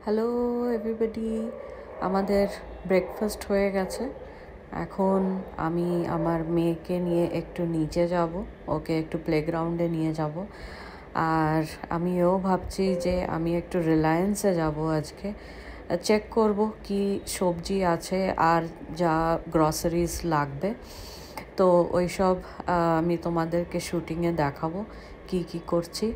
Hello everybody, আমাদের breakfast হয়ে গেছে। এখন আমি আমার মেয়েকে নিয়ে একটু নিচে যাব, ওকে একটু প্লেগ্রাউন্ডে নিয়ে যাব। আর আমিও ভাবছি যে আমি একটু রিলায়েন্সে যাব আজকে, চেক করব কি সবজি আছে আর যা গ্রসারিজ লাগবে। তো ওইসব আমি তোমাদেরকে শুটিংয়ে দেখাবো কি কি করছি।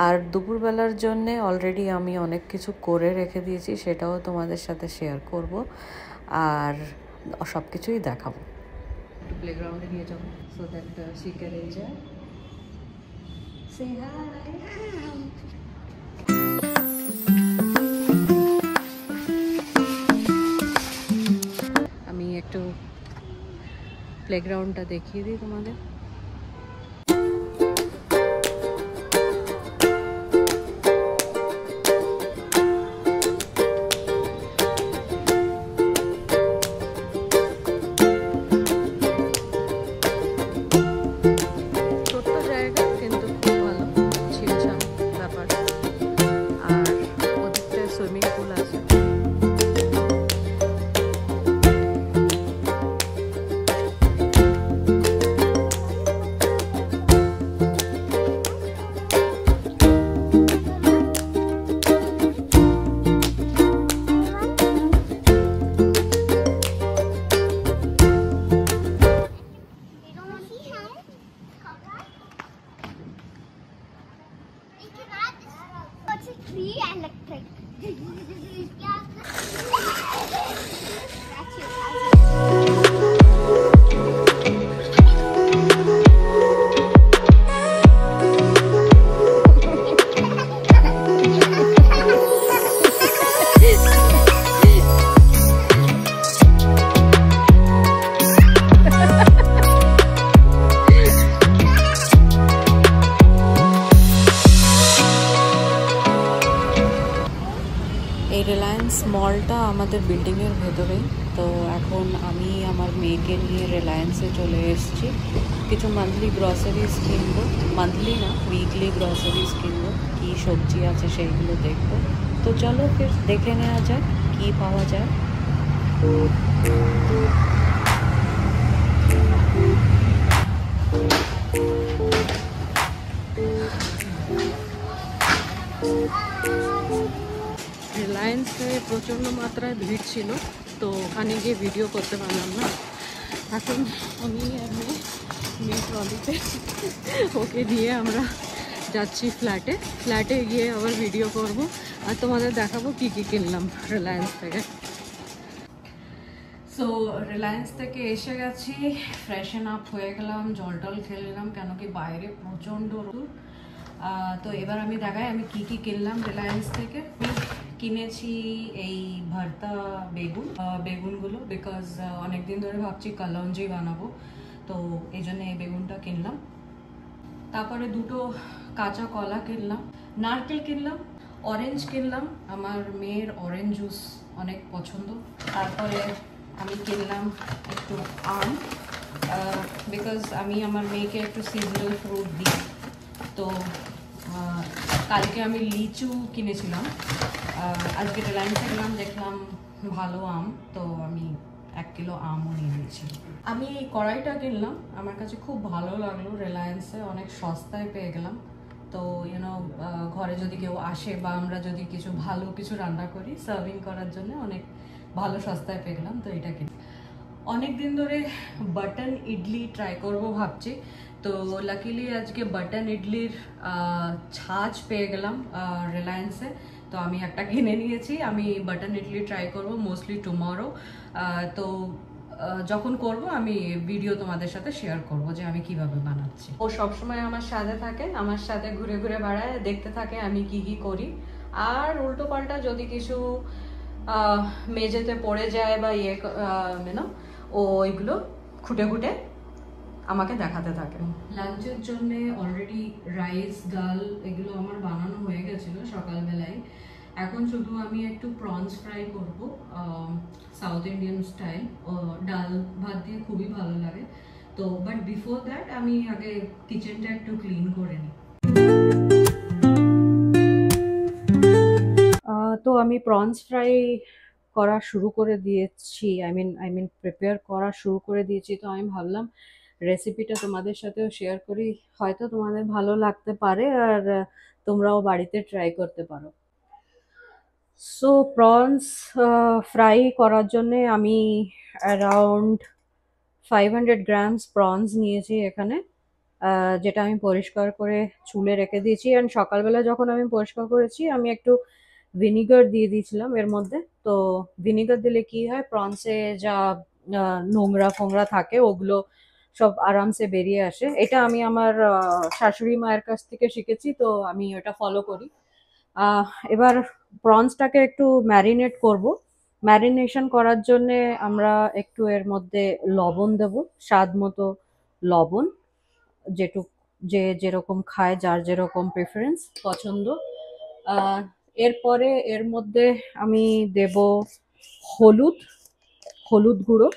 আর দুপুরবেলার জন্যে অলরেডি আমি অনেক কিছু করে রেখে দিয়েছি, সেটাও তোমাদের সাথে শেয়ার করব আর সব কিছুই দেখাবো। একটু প্লেগ্রাউন্ডে নিয়ে যাবো so that she can enjoy. Say hi. আমি একটু প্লেগ্রাউন্ডটা দেখিয়ে দিই তোমাদের। এই রিলায়েন্স মলটা আমাদের বিল্ডিংয়ের ভেতরেই। তো এখন আমি আমার মেয়েকে নিয়ে রিলায়েন্সে চলে এসেছি, কিছু মান্থলি গ্রসারিজ কিনবো, মান্থলি না উইকলি গ্রসারিজ কিনবো, কী সবজি আছে সেইগুলো দেখবো। তো চলো ফির দেখে নেওয়া যাক কী পাওয়া যায়। রিলায়েন্সে প্রচণ্ড মাত্রায় ভিড় ছিল, তো ওখানে গিয়ে ভিডিও করতে পারলাম না। এখন আমি মেয়ে ট্রলিতে ওকে নিয়ে আমরা যাচ্ছি ফ্ল্যাটে গিয়ে আবার ভিডিও করব আর তোমাদের দেখাবো কি কি কিনলাম রিলায়েন্স থেকে। সো রিলায়েন্স থেকে এসে গেছি, ফ্রেশন আপ হয়ে গেলাম, জল খেয়ে নিলাম, কেন কি বাইরে প্রচণ্ড রোদ। তো এবার আমি দেখাই আমি কি কি কিনলাম রিলায়েন্স থেকে। কিনেছি এই ভর্তা বেগুনগুলো, বিকজ অনেকদিন ধরে ভাবছি কালঞ্জি বানাবো, তো এই জন্য এই বেগুনটা কিনলাম। তারপরে দুটো কাঁচা কলা কিনলাম, নারকেল কিনলাম, অরেঞ্জ কিনলাম, আমার মেয়ের অরেঞ্জ জুস অনেক পছন্দ। তারপরে আমি কিনলাম একটু আম, বিকজ আমি আমার মেয়েকে একটু সিজনাল ফ্রুট দিই। তো কালকে আমি লিচু কিনেছিলাম, আজকে রিলায়েন্সে গেলাম, দেখলাম ভালো আম, তো আমি 1 কিলো আমও নিয়ে নিয়েছি। আমি এই কড়াইটা কিনলাম, আমার কাছে খুব ভালো লাগলো, রিলায়েন্সে অনেক সস্তায় পেয়ে গেলাম। তো ঘরে যদি কেউ আসে বা আমরা যদি ভালো কিছু রান্না করি সার্ভিং করার জন্য অনেক ভালো সস্তায় পেয়ে গেলাম, তো এটা কিনি। অনেক দিন ধরে বাটন ইডলি ট্রাই করব ভাবছি, তো লাকিলি আজকে বাটন ইডলির ছাঁচ পেয়ে গেলাম রিলায়েন্সে, তো আমি একটা কিনে নিয়েছি। আমি বাটন ইডলি ট্রাই করব মোস্টলি টুমরো। তো যখন করব আমি ভিডিও তোমাদের সাথে শেয়ার করব যে আমি কিভাবে বানাচ্ছি। ও সবসময় আমার সাথে থাকে, আমার সাথে ঘুরে ঘুরে বেড়ায়, দেখতে থাকে আমি কি কি করি। আর উল্টো পাল্টা যদি কিছু মেঝেতে পড়ে যায় বা ও ওইগুলো খুঁটে খুঁটে আমাকে দেখাতে থাকে। লাঞ্চের জন্য অলরেডি রাইস ডাল এগুলো আমার বানানো হয়ে গেছিলো সকালবেলায়। এখন শুধু আমি একটু প্রনস ফ্রাই করব সাউথ ইন্ডিয়ান স্টাইল, ডাল ভাত দিয়ে খুবই ভালো লাগে। তো বাট বিফোর দ্যাট আমি আগে কিচেনটা একটু ক্লিন করে নিই। তো আমি প্রনস ফ্রাই করা শুরু করে দিয়েছি, আই মিন প্রিপেয়ার করা শুরু করে দিয়েছি। তো আমি ভাবলাম রেসিপিটা তোমাদের সাথেও শেয়ার করি, হয়তো তোমাদের ভালো লাগতে পারে আর তোমরাও বাড়িতে ট্রাই করতে পারো। সো প্রনস ফ্রাই করার জন্যে আমি অ্যারাউন্ড 500 গ্রামস প্রনস নিয়েছি এখানে, যেটা আমি পরিষ্কার করে চুলে রেখে দিয়েছি। অ্যান্ড সকালবেলা যখন আমি পরিষ্কার করেছি আমি একটু ভিনিগার দিয়ে দিয়েছিলাম এর মধ্যে। তো ভিনিগার দিলে কি হয়, প্রনসে যা নোংরা ফোংরা থাকে ওগুলো সব আরামসে বেরিয়ে আসে। এটা আমি আমার শাশুড়ি মায়ের কাছ থেকে শিখেছি, তো আমি ওটা ফলো করি। আহ, এবার প্রনসটাকে একটু ম্যারিনেট করব। ম্যারিনেশন করার জন্য আমরা একটু এর মধ্যে লবণ দেব, স্বাদ মতো লবণ, যেটুক যে যেরকম খায়, যার যেরকম প্রেফারেন্স পছন্দ। আহ, এরপরে এর মধ্যে আমি দেব হলুদ, হলুদ গুঁড়ো।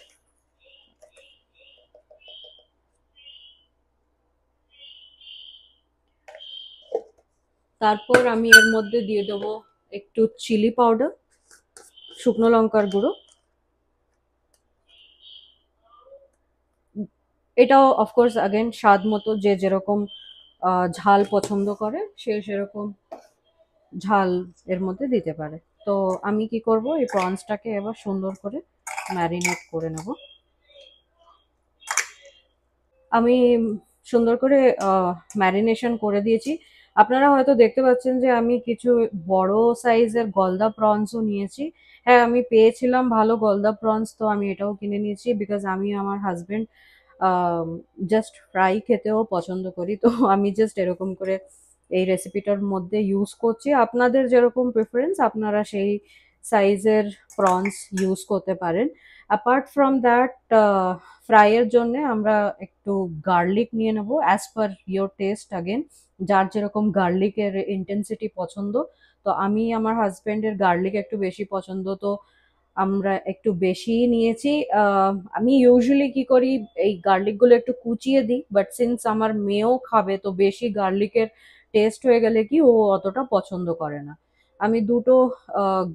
তারপর আমি এর মধ্যে দিয়ে দেবো একটু চিলি পাউডার, শুকনো লঙ্কার গুঁড়ো। এটাও অফকোর্স আগেন স্বাদ মতো, যে যেরকম ঝাল পছন্দ করে সে সেরকম ঝাল এর মধ্যে দিতে পারে। তো আমি কি করব, এই প্রনসটাকে এবার সুন্দর করে ম্যারিনেট করে নেব। আমি সুন্দর করে ম্যারিনেশন করে দিয়েছি। আপনারা হয়তো দেখতে পাচ্ছেন যে আমি কিছু বড় সাইজের গলদা প্রনসও নিয়েছি। হ্যাঁ, আমি পেয়েছিলাম ভালো গলদা প্রনস, তো আমি এটাও কিনে নিয়েছি, বিকজ আমি আমার হাজবেন্ড জাস্ট ফ্রাই খেতেও পছন্দ করি। তো আমি জাস্ট এরকম করে এই রেসিপিটার মধ্যে ইউজ করছি। আপনাদের যেরকম প্রেফারেন্স আপনারা সেই সাইজের প্রনস ইউজ করতে পারেন। অ্যাপার্ট ফ্রম দ্যাট, ফ্রাইয়ের জন্য আমরা একটু গার্লিক নিয়ে নেব as per your test. Again যার যেরকম গার্লিকের ইন্টেন্সিটি পছন্দ, তো আমি আমার হাজবেন্ডের গার্লিক একটু বেশি পছন্দ, তো আমরা একটু বেশি নিয়েছি। আমি ইউজুয়ালি কি করি, এই গার্লিক গুলো একটু কুচিয়ে দিই, বাট সিন্স আমার মেয়েও খাবে তো বেশি গার্লিকের টেস্ট হয়ে গেলে কি ও অতটা পছন্দ করে না। আমি দুটো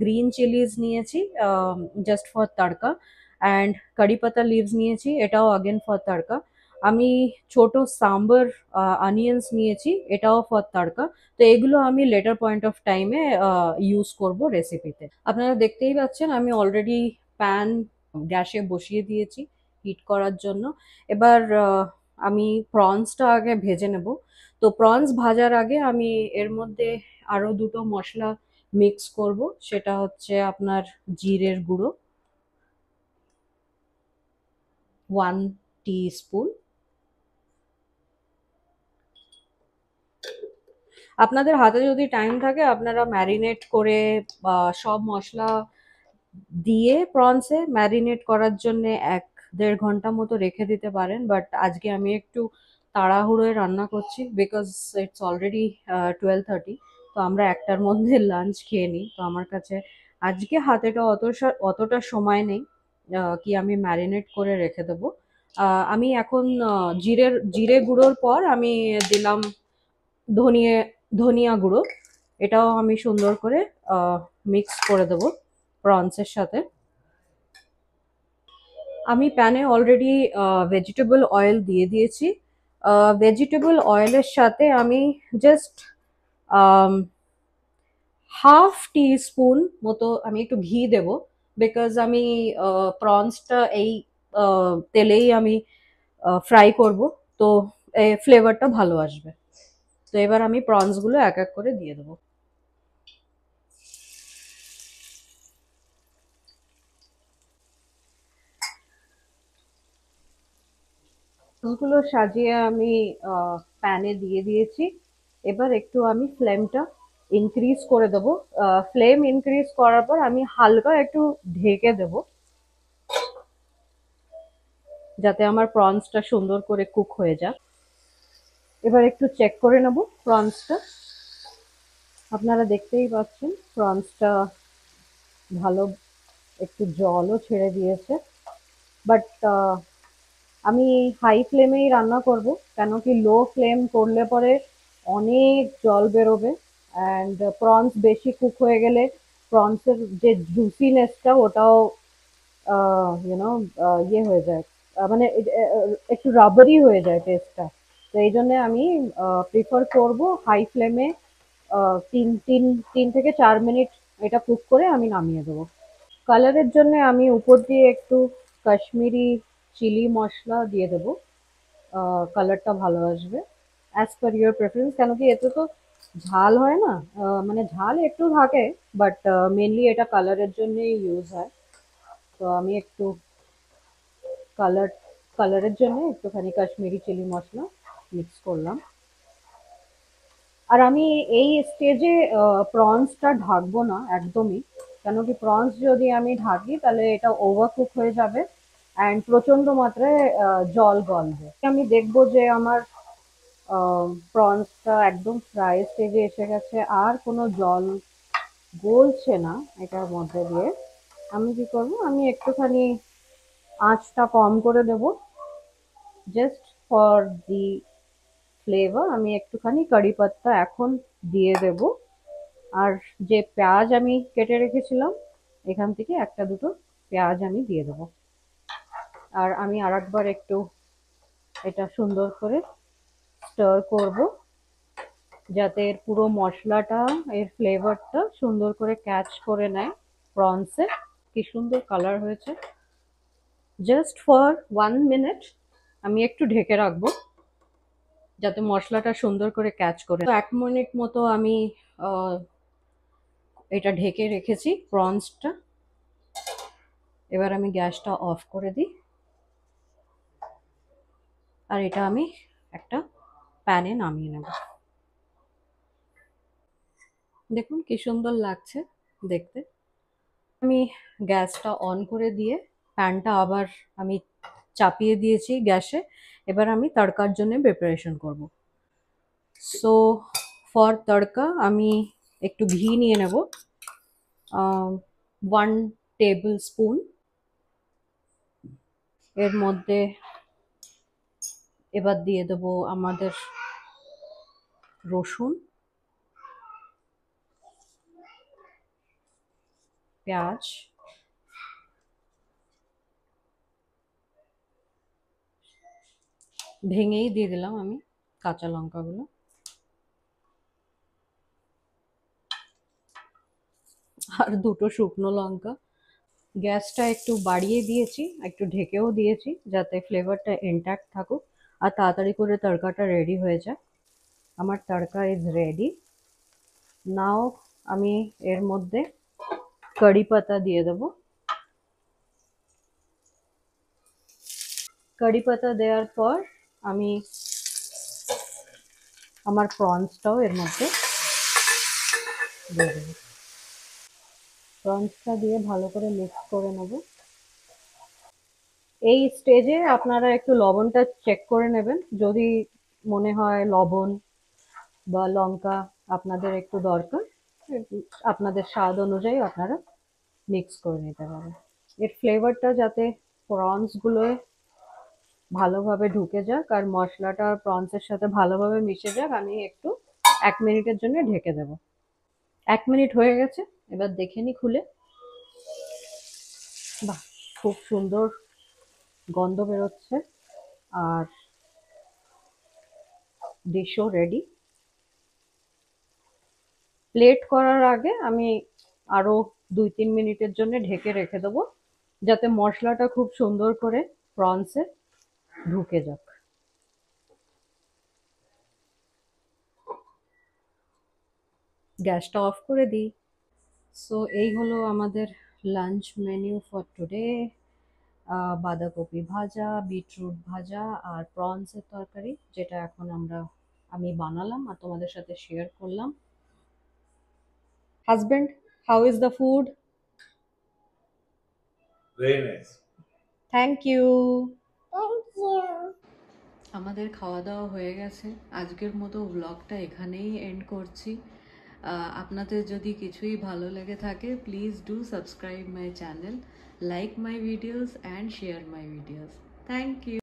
গ্রিন চিলিজ নিয়েছি জাস্ট ফর তাড়কা, অ্যান্ড কারি পাতা লিভস নিয়েছি, এটাও আগেন ফর তাড়কা। আমি ছোট সাম্বার অনিয়ন্স নিয়েছি, এটাও ফর তাড়কা। তো এগুলো আমি লেটার পয়েন্ট অফ টাইমে ইউজ করব রেসিপিতে। আপনারা দেখতেই পাচ্ছেন আমি অলরেডি প্যান গ্যাসে বসিয়ে দিয়েছি হিট করার জন্য। এবার আমি প্রনসটা আগে ভেজে নেব। তো প্রনস ভাজার আগে আমি এর মধ্যে আরো দুটো মশলা মিক্স করব, সেটা হচ্ছে আপনার জিরের গুঁড়ো 1 টিস্পুন। আপনাদের হাতে যদি টাইম থাকে আপনারা ম্যারিনেট করে সব মশলা দিয়ে প্রনসে ম্যারিনেট করার জন্য 1-1.5 ঘন্টা মতো রেখে দিতে পারেন, বাট আজকে আমি একটু তাড়াহুড়োয় রান্না করছি বিকজ ইটস অলরেডি 12:30। তো আমরা একটার মধ্যে লাঞ্চ খেয়ে নিই, তো আমার কাছে আজকে হাতেটা অতটা সময় নেই কি আমি ম্যারিনেট করে রেখে দেবো। আমি এখন জিরে গুঁড়োর পর আমি দিলাম ধনিয়া ধনিয়া গুঁড়ো, এটাও আমি সুন্দর করে মিক্স করে দেবো প্রনসের সাথে। আমি প্যানে অলরেডি ভেজিটেবল অয়েল দিয়ে দিয়েছি। ভেজিটেবল অয়েলের সাথে আমি জাস্ট ½ টিস্পুন মতো আমি একটু ঘি দেব, বিকজ আমি প্রনসটা এই তেলেই আমি ফ্রাই করব, তো ফ্লেভারটা ভালো আসবে। তো এবার আমি প্রনসগুলো এক এক করে দিয়ে দেবো। ফুলগুলো সাজিয়ে আমি প্যানে দিয়ে দিয়েছি। এবার একটু আমি ফ্লেমটা ইনক্রিজ করে দেবো। ফ্লেম ইনক্রিজ করার পর আমি হালকা একটু ঢেকে দেব, যাতে আমার প্রনসটা সুন্দর করে কুক হয়ে যাক। এবার একটু চেক করে নেব প্রনসটা। আপনারা দেখতেই পাচ্ছেন প্রনসটা ভালো একটু জলও ছেড়ে দিয়েছে, বাট আমি হাই ফ্লেমেই রান্না করব, কেন কি লো ফ্লেম করলে পরে অনেক জল বেরোবে, অ্যান্ড প্রনস বেশি কুক হয়ে গেলে প্রনসের যে জুসিনেসটা ওটাও ইউনো ইয়ে হয়ে যায়, মানে একটু রাবারি হয়ে যায় টেস্টটা। তো এই জন্য আমি প্রিফার করব হাই ফ্লেমে 3 থেকে 4 মিনিট এটা কুক করে আমি নামিয়ে দেবো। কালারের জন্য আমি উপর দিয়ে একটু কাশ্মীরি চিলি মশলা দিয়ে দেবো, কালারটা ভালো আসবে। অ্যাজ পার ইউর প্রেফারেন্স, কেন কি এতে তো ঝাল হয় না, মানে ঝাল একটু থাকে, বাট মেনলি এটা কালারের জন্যই ইউজ হয়। তো আমি একটু কালার কালারের জন্য একটুখানি কাশ্মীরি চিলি মশলা মিক্স করলাম। আর আমি এই স্টেজে প্রনসটা ঢাকবো না একদমই, কেন কি প্রনস যদি আমি ঢাকি তাহলে এটা ওভারকুক হয়ে যাবে অ্যান্ড প্রচন্ড মাত্রায় জল গলবে। আমি দেখবো যে আমার প্রনসটা একদম ফ্রাই স্টেজে এসে গেছে, আর কোনো জল গলছে না এটার মধ্যে দিয়ে। আমি কি করব, আমি একটুখানি আঁচটা কম করে দেব, জাস্ট ফর দি ফ্লেভার। আমি একটুখানি কারি পাত্তা এখন দিয়ে দেব, আর যে পেঁয়াজ আমি কেটে রেখেছিলাম এখান থেকে একটা দুটো পেঁয়াজ আমি দিয়ে দেবো। আর আমি আরেকবার একটু এটা সুন্দর করে স্টার করব, যাতে এর পুরো মশলাটা, এর ফ্লেভারটা সুন্দর করে ক্যাচ করে নেয় প্রনসে। কি সুন্দর কালার হয়েছে। জাস্ট ফর 1 মিনিট আমি একটু ঢেকে রাখবো, যাতে মশলাটা সুন্দর করে ক্যাচ করে। তো 1 মিনিট মতো আমি এটা ঢেকে রেখেছি প্রনসটা। এবার আমি গ্যাসটা অফ করে দিই, আর এটা আমি একটা প্যানে নামিয়ে নেব। দেখুন কি সুন্দর লাগছে দেখতে। আমি গ্যাসটা অন করে দিয়ে প্যানটা আবার আমি চাপিয়ে দিয়েছি গ্যাসে। এবার আমি তড়কার জন্য প্রিপারেশন করব। সো ফর তড়কা আমি একটু ঘি নিয়ে নেব, 1 টেবিল স্পুন। এর মধ্যে এবার দিয়ে দেবো আমাদের রসুন, পেঁয়াজ, ভেঙেই দিয়ে দিলাম আমি কাঁচা লঙ্কাগুলো, আর দুটো শুকনো লঙ্কা। গ্যাসটা একটু বাড়িয়ে দিয়েছি, একটু ঢেকেও দিয়েছি, যাতে ফ্লেভারটা ইনট্যাক্ট থাকুক আর তাড়াতাড়ি করে তড়কাটা রেডি হয়ে যায়। আমার তড়কা ইজ রেডি। নাও আমি এর মধ্যে কারি পাতা দিয়ে দেবো। কারি পাতা দেওয়ার পর আমি আমার প্রনসটাও এর মধ্যে দিয়ে দেবো। প্রনসটা দিয়ে ভালো করে মিক্স করে নেব। এই স্টেজে আপনারা একটু লবণটা চেক করে নেবেন, যদি মনে হয় লবণ বা লঙ্কা আপনাদের একটু দরকার, আপনাদের স্বাদ অনুযায়ী আপনারা মিক্স করে নিতে পারেন। এর ফ্লেভারটা যাতে প্রনসগুলোয় ভালোভাবে ঢুকে যাক আর মশলাটা প্রনসের সাথে ভালোভাবে মিশে যাক, আমি একটু 1 মিনিটের জন্য ঢেকে দেব। 1 মিনিট হয়ে গেছে, এবার দেখে নি খুলে। বাহ, খুব সুন্দর গন্ধ বেরোচ্ছে, আর ডিশও রেডি। প্লেট করার আগে আমি আরো 2-3 মিনিটের জন্য ঢেকে রেখে দেবো, যাতে মশলাটা খুব সুন্দর করে প্রনসে ঢুকে যাক। গ্যাসটা অফ করে দিই। সো এই হলো আমাদের লাঞ্চ মেনু ফর টুডে। বাঁধাকপি ভাজা, বিটরুট ভাজা আর প্রনসের তরকারি, যেটা এখন আমি বানালাম আর তোমাদের সাথে শেয়ার করলাম। Husband, how is the food? Very nice. Thank you. আমাদের খাওয়া দাওয়া হয়ে গেছে। আজকের মতো ব্লগটা এখানেই এন্ড করছি। আপনাদের যদি কিছুই ভালো লেগে থাকে, please do subscribe my channel, like my videos and share my videos. Thank you.